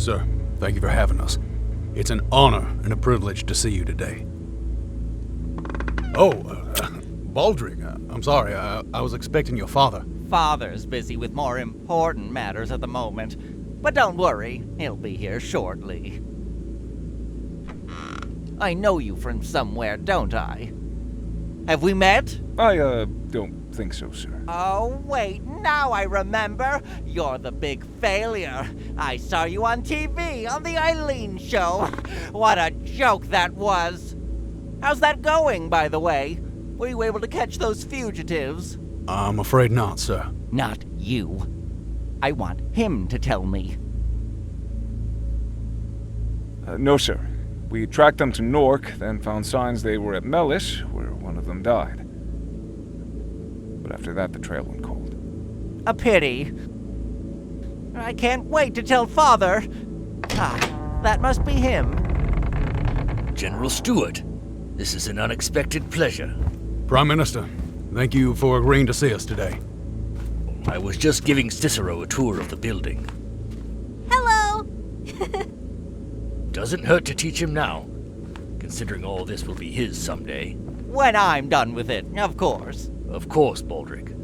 Sir, thank you for having us. It's an honor and a privilege to see you today. Oh, Baldric, I'm sorry. I was expecting your father. Father's busy with more important matters at the moment. But don't worry, he'll be here shortly. I know you from somewhere, don't I? Have we met? I, don't think so, sir. Oh, wait, now I remember. You're the big failure. I saw you on TV, on the Eileen show. What a joke that was. How's that going, by the way? Were you able to catch those fugitives? I'm afraid not, sir. Not you. I want him to tell me. No, sir. We tracked them to Nork, then found signs they were at Melis, where one of them died. But after that, the trail went cold. A pity. I can't wait to tell Father. Ah, that must be him. General Stewart, this is an unexpected pleasure. Prime Minister, thank you for agreeing to see us today. I was just giving Cicero a tour of the building. Hello! Doesn't hurt to teach him now, considering all this will be his someday. When I'm done with it, of course. Of course, Baldric.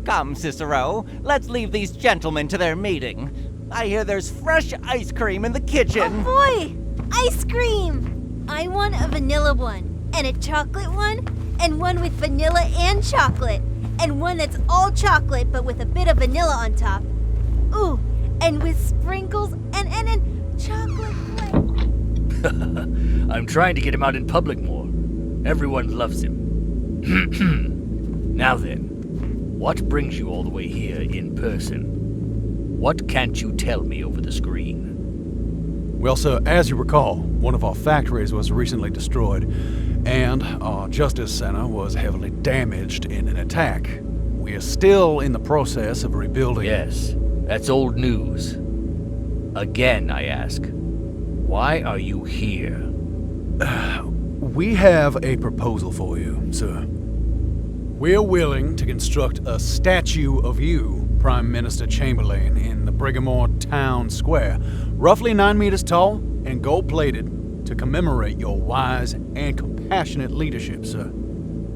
Come, Cicero, let's leave these gentlemen to their meeting. I hear there's fresh ice cream in the kitchen. Oh boy! Ice cream! I want a vanilla one, and a chocolate one, and one with vanilla and chocolate, and one that's all chocolate but with a bit of vanilla on top. Ooh, and with sprinkles and chocolate flakes. I'm trying to get him out in public more. Everyone loves him. Now then, what brings you all the way here in person? What can't you tell me over the screen? Well, sir, as you recall, one of our factories was recently destroyed, and our Justice Center was heavily damaged in an attack. We are still in the process of rebuilding. Yes, that's old news. Again, I ask, why are you here? We have a proposal for you, sir. We're willing to construct a statue of you, Prime Minister Chamberlain, in the Brighamore Town Square, roughly 9 meters tall and gold-plated, to commemorate your wise and compassionate leadership, sir.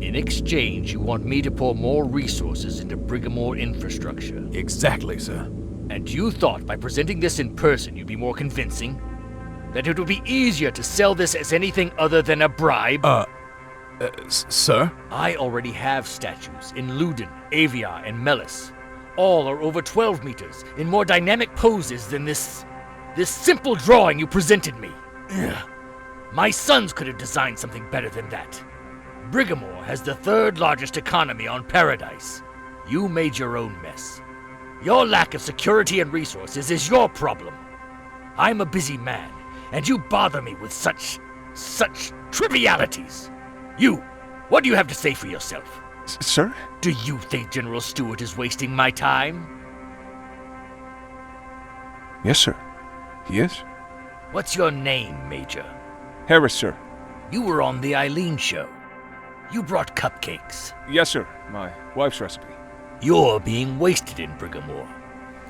In exchange, you want me to pour more resources into Brighamore infrastructure. Exactly, sir. And you thought by presenting this in person you'd be more convincing? That it would be easier to sell this as anything other than a bribe? Sir? I already have statues in Luden, Avia, and Melis. All are over 12 meters, in more dynamic poses than this simple drawing you presented me. Ugh. My sons could have designed something better than that. Brighamore has the third largest economy on Paradise. You made your own mess. Your lack of security and resources is your problem. I'm a busy man, and you bother me with such trivialities. You, what do you have to say for yourself? Sir? Do you think General Stewart is wasting my time? Yes, sir. He is. What's your name, Major? Harris, sir. You were on the Eileen show. You brought cupcakes. Yes, sir. My wife's recipe. You're being wasted in Brighamore.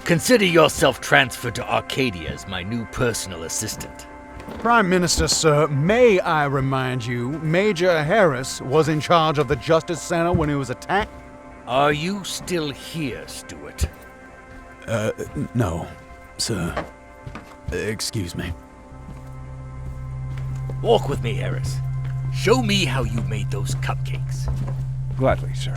Consider yourself transferred to Arcadia as my new personal assistant. Prime Minister, sir, may I remind you, Major Harris was in charge of the Justice Center when it was attacked? Are you still here, Stewart? No, sir. Excuse me. Walk with me, Harris. Show me how you made those cupcakes. Gladly, sir.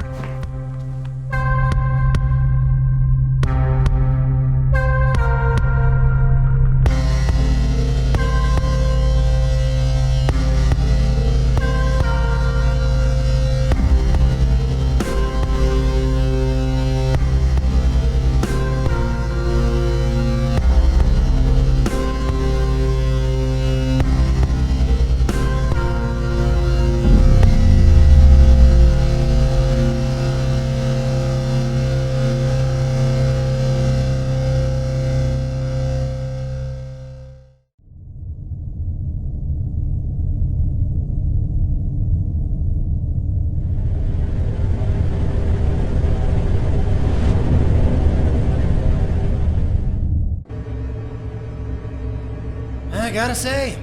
I gotta say,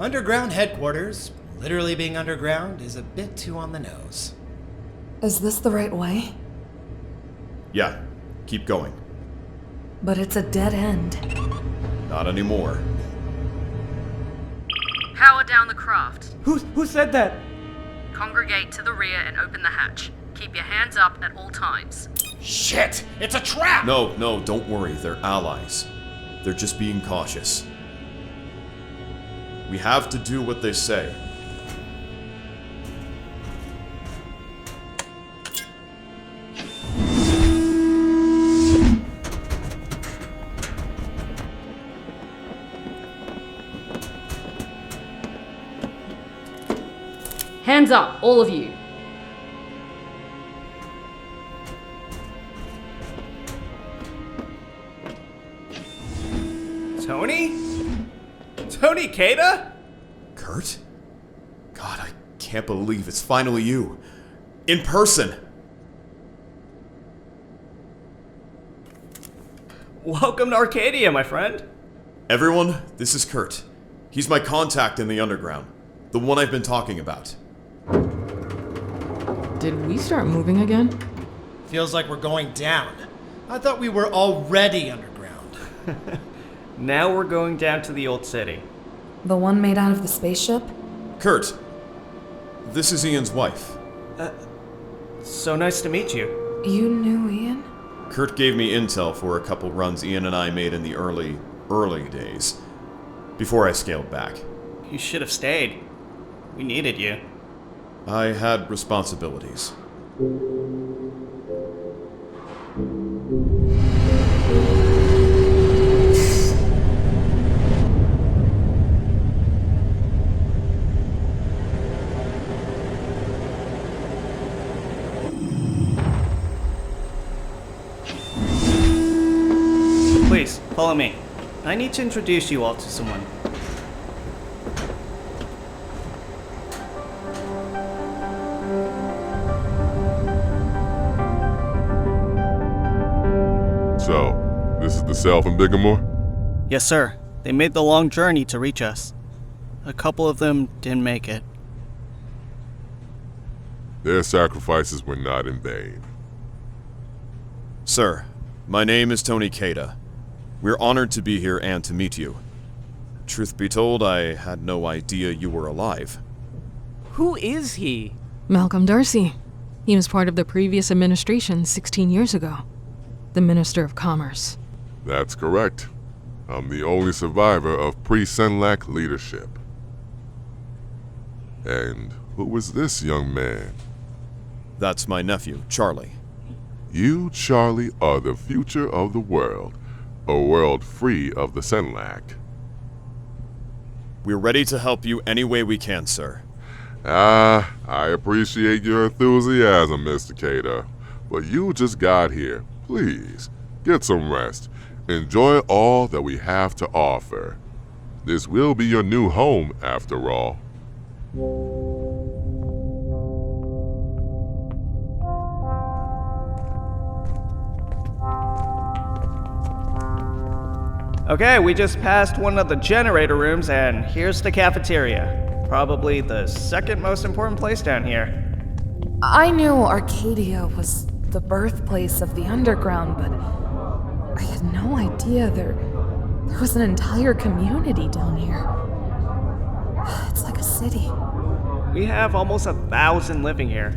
underground headquarters, literally being underground, is a bit too on the nose. Is this the right way? Yeah, keep going. But it's a dead end. Not anymore. Power down the craft. Who said that? Congregate to the rear and open the hatch. Keep your hands up at all times. Shit! It's a trap! No, don't worry. They're allies. They're just being cautious. We have to do what they say. Hands up, all of you. Tony? Tony Kada? Kurt? God, I can't believe it's finally you. In person! Welcome to Arcadia, my friend. Everyone, this is Kurt. He's my contact in the underground. The one I've been talking about. Did we start moving again? Feels like we're going down. I thought we were already underground. Now we're going down to the old city. The one made out of the spaceship? Kurt, this is Ian's wife. So nice to meet you. You knew Ian? Kurt gave me intel for a couple runs Ian and I made in the early days. Before I scaled back. You should have stayed. We needed you. I had responsibilities. Please, follow me. I need to introduce you all to someone. So, this is the cell from Bigamore? Yes, sir. They made the long journey to reach us. A couple of them didn't make it. Their sacrifices were not in vain. Sir, my name is Tony Kada. We're honored to be here and to meet you. Truth be told, I had no idea you were alive. Who is he? Malcolm Darcy. He was part of the previous administration 16 years ago. The Minister of Commerce. That's correct. I'm the only survivor of pre-Senlac leadership. And who was this young man? That's my nephew, Charlie. You, Charlie, are the future of the world. A world free of the Senlac. We're ready to help you any way we can, sir. I appreciate your enthusiasm, Mr. Kada. But you just got here. Please, get some rest. Enjoy all that we have to offer. This will be your new home, after all. Okay, we just passed one of the generator rooms, and here's the cafeteria. Probably the second most important place down here. I knew Arcadia was the birthplace of the underground, but I had no idea there was an entire community down here. It's like a city. We have almost 1,000 living here.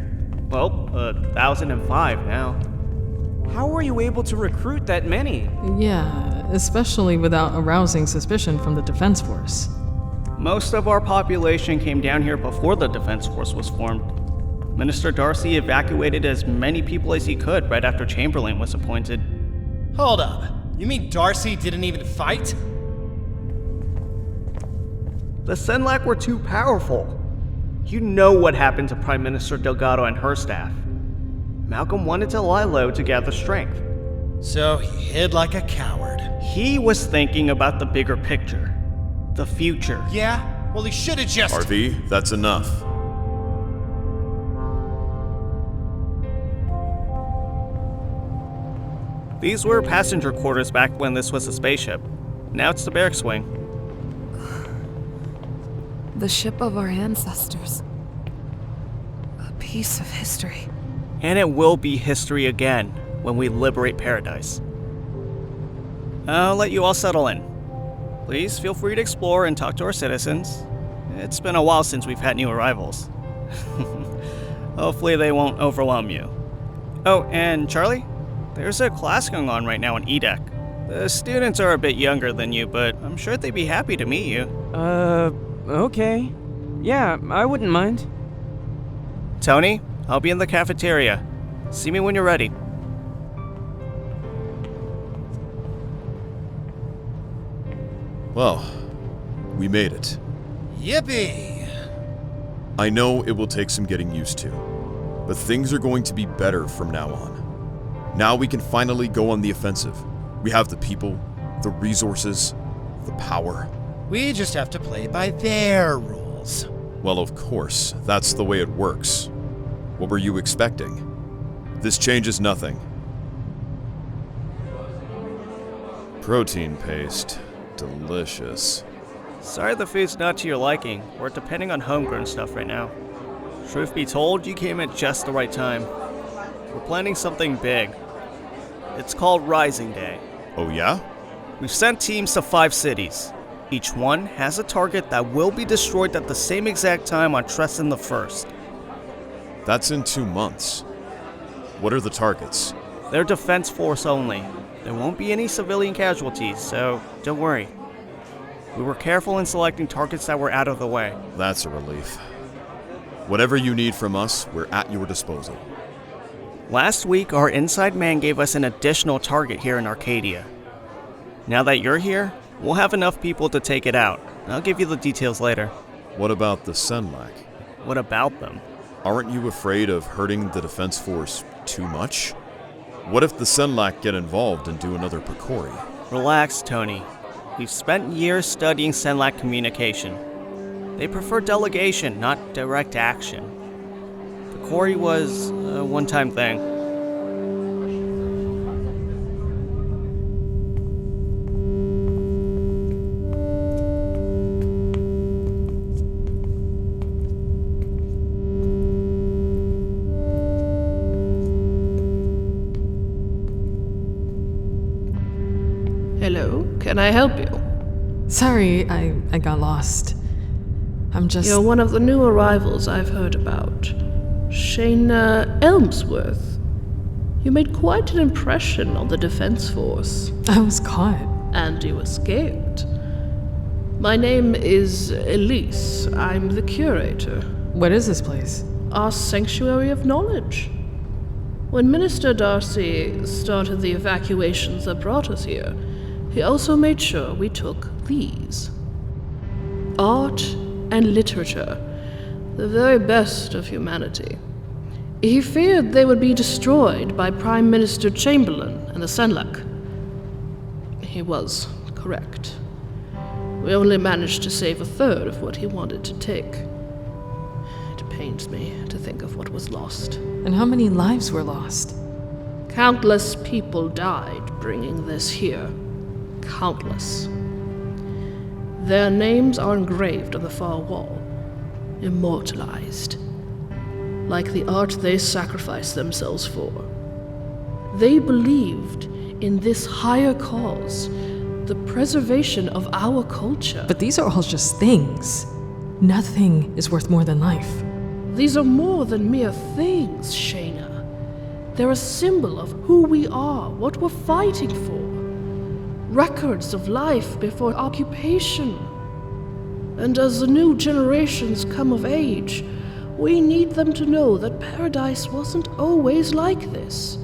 Well, 1,005 now. How were you able to recruit that many? Yeah, especially without arousing suspicion from the Defense Force. Most of our population came down here before the Defense Force was formed. Minister Darcy evacuated as many people as he could right after Chamberlain was appointed. Hold up. You mean Darcy didn't even fight? The Senlac were too powerful. You know what happened to Prime Minister Delgado and her staff. Malcolm wanted to lie low to gather strength. So he hid like a coward. He was thinking about the bigger picture. The future. Yeah? Well, he should have just... RV, that's enough. These were passenger quarters back when this was a spaceship. Now it's the barracks wing. The ship of our ancestors. A piece of history. And it will be history again when we liberate Paradise. I'll let you all settle in. Please feel free to explore and talk to our citizens. It's been a while since we've had new arrivals. Hopefully they won't overwhelm you. Oh, and Charlie? There's a class going on right now on E-Deck. The students are a bit younger than you, but I'm sure they'd be happy to meet you. Okay. Yeah, I wouldn't mind. Tony, I'll be in the cafeteria. See me when you're ready. Well, we made it. Yippee! I know it will take some getting used to, but things are going to be better from now on. Now we can finally go on the offensive. We have the people, the resources, the power. We just have to play by their rules. Well, of course, that's the way it works. What were you expecting? This changes nothing. Protein paste. Delicious. Sorry the food's not to your liking. We're depending on homegrown stuff right now. Truth be told, you came at just the right time. We're planning something big. It's called Rising Day. Oh yeah? We've sent teams to 5 cities. Each one has a target that will be destroyed at the same exact time on Tresson the 1st. That's in 2 months. What are the targets? They're defense force only. There won't be any civilian casualties, so don't worry. We were careful in selecting targets that were out of the way. That's a relief. Whatever you need from us, we're at your disposal. Last week, our inside man gave us an additional target here in Arcadia. Now that you're here, we'll have enough people to take it out. I'll give you the details later. What about the Senlac? What about them? Aren't you afraid of hurting the defense force too much? What if the Senlac get involved and do another Picori? Relax, Tony. We've spent years studying Senlac communication. They prefer delegation, not direct action. Picori was a one-time thing. Hello, can I help you? Sorry, I got lost. I'm just... You're one of the new arrivals I've heard about. Shayna Elmsworth. You made quite an impression on the defense force. I was caught. And you escaped. My name is Elise. I'm the curator. What is this place? Our sanctuary of knowledge. When Minister Darcy started the evacuations that brought us here, he also made sure we took these. Art and literature, the very best of humanity. He feared they would be destroyed by Prime Minister Chamberlain and the Senlac. He was correct. We only managed to save a third of what he wanted to take. It pains me to think of what was lost. And how many lives were lost? Countless people died bringing this here. Countless. Their names are engraved on the far wall, immortalized, like the art they sacrificed themselves for. They believed in this higher cause, the preservation of our culture. But these are all just things. Nothing is worth more than life. These are more than mere things, Shayna. They're a symbol of who we are, what we're fighting for. Records of life before occupation. And as the new generations come of age, we need them to know that Paradise wasn't always like this,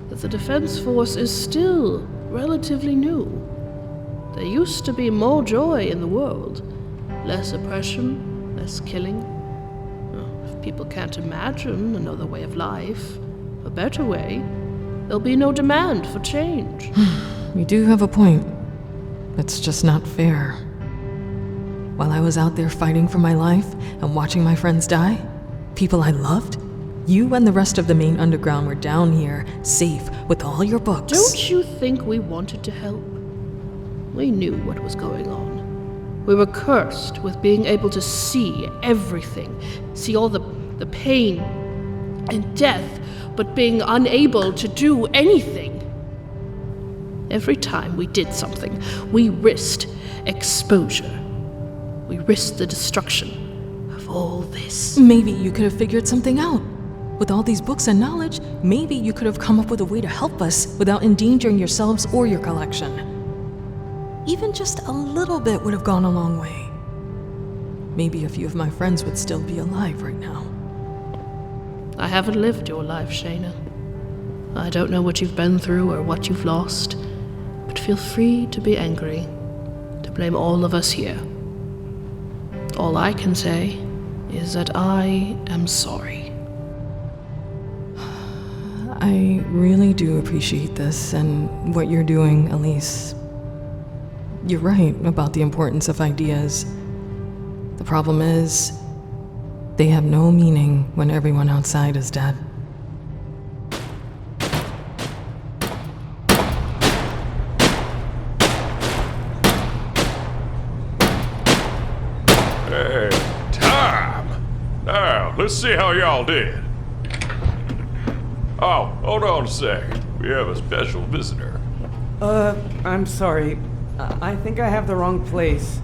that the Defense Force is still relatively new. There used to be more joy in the world, less oppression, less killing. If people can't imagine another way of life, a better way, there'll be no demand for change. You do have a point. It's just not fair. While I was out there fighting for my life and watching my friends die, people I loved, you and the rest of the main underground were down here, safe, with all your books. Don't you think we wanted to help? We knew what was going on. We were cursed with being able to see everything, see all the pain and death, but being unable to do anything. Every time we did something, we risked exposure. We risked the destruction of all this. Maybe you could have figured something out. With all these books and knowledge, maybe you could have come up with a way to help us without endangering yourselves or your collection. Even just a little bit would have gone a long way. Maybe a few of my friends would still be alive right now. I haven't lived your life, Shayna. I don't know what you've been through or what you've lost, but feel free to be angry, to blame all of us here. All I can say is that I am sorry. I really do appreciate this and what you're doing, Elise. You're right about the importance of ideas. The problem is, they have no meaning when everyone outside is dead. Hey, time! Now, let's see how y'all did. Oh, hold on a second. We have a special visitor. I'm sorry. I think I have the wrong place.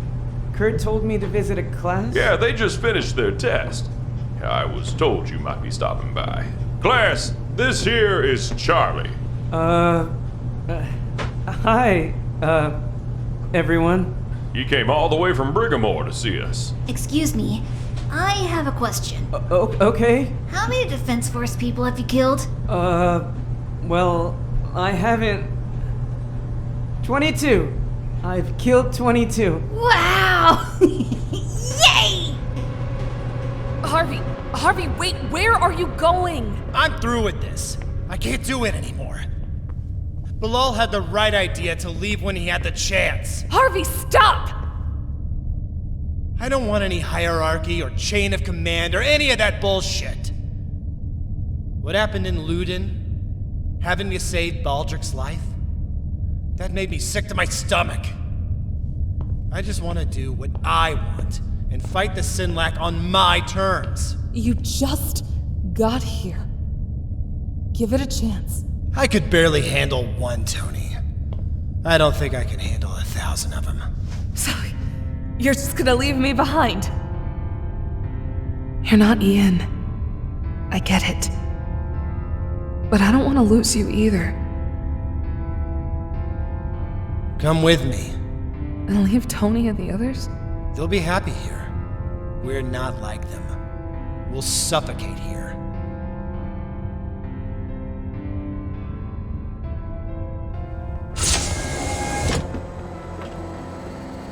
Kurt told me to visit a class? Yeah, they just finished their test. I was told you might be stopping by. Class, this here is Charlie. Hi, everyone. He came all the way from Briggamore to see us. Excuse me, I have a question. Okay. How many Defense Force people have you killed? Well, I haven't... 22. I've killed 22. Wow! Yay! Harvey, wait, where are you going? I'm through with this. I can't do it anymore. Bilal had the right idea to leave when he had the chance. Harvey, stop! I don't want any hierarchy or chain of command or any of that bullshit. What happened in Luden, having to save Baldric's life, that made me sick to my stomach. I just want to do what I want and fight the Sinlac on my terms. You just got here. Give it a chance. I could barely handle one, Tony. I don't think I can handle 1,000 of them. So, you're just gonna leave me behind? You're not Ian. I get it. But I don't want to lose you either. Come with me. And leave Tony and the others? They'll be happy here. We're not like them. We'll suffocate here.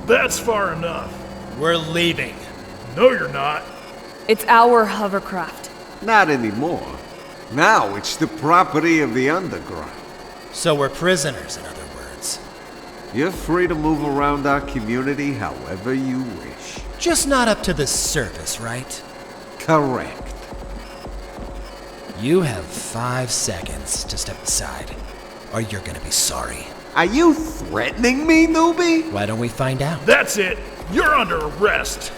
That's far enough. We're leaving. No, you're not. It's our hovercraft. Not anymore. Now it's the property of the underground. So we're prisoners, in other words. You're free to move around our community however you wish. Just not up to the surface, right? Correct. You have 5 seconds to step aside, or you're gonna be sorry. Are you threatening me, newbie? Why don't we find out? That's it. You're under arrest.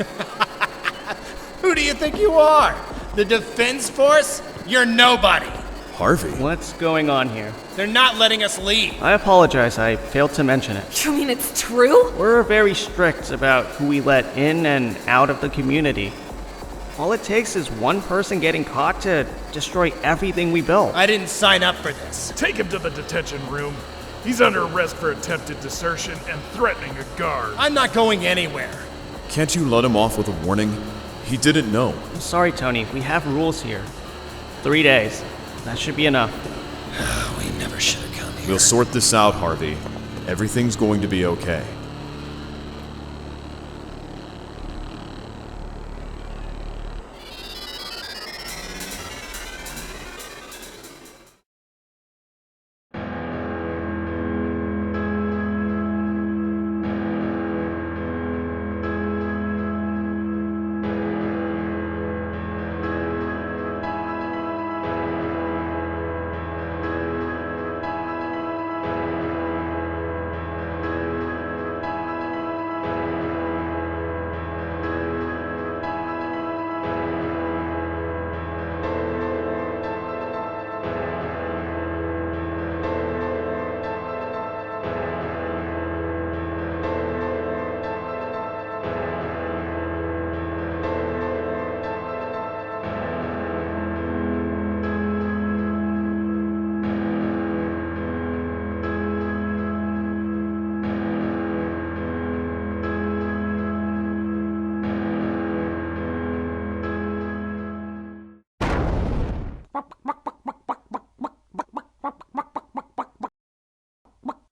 Who do you think you are? The Defense Force? You're nobody. Harvey? What's going on here? They're not letting us leave. I apologize, I failed to mention it. You mean it's true? We're very strict about who we let in and out of the community. All it takes is one person getting caught to destroy everything we built. I didn't sign up for this. Take him to the detention room. He's under arrest for attempted desertion and threatening a guard. I'm not going anywhere. Can't you let him off with a warning? He didn't know. I'm sorry, Tony. We have rules here. 3 days. That should be enough. We never should have come here. We'll sort this out, Harvey. Everything's going to be okay.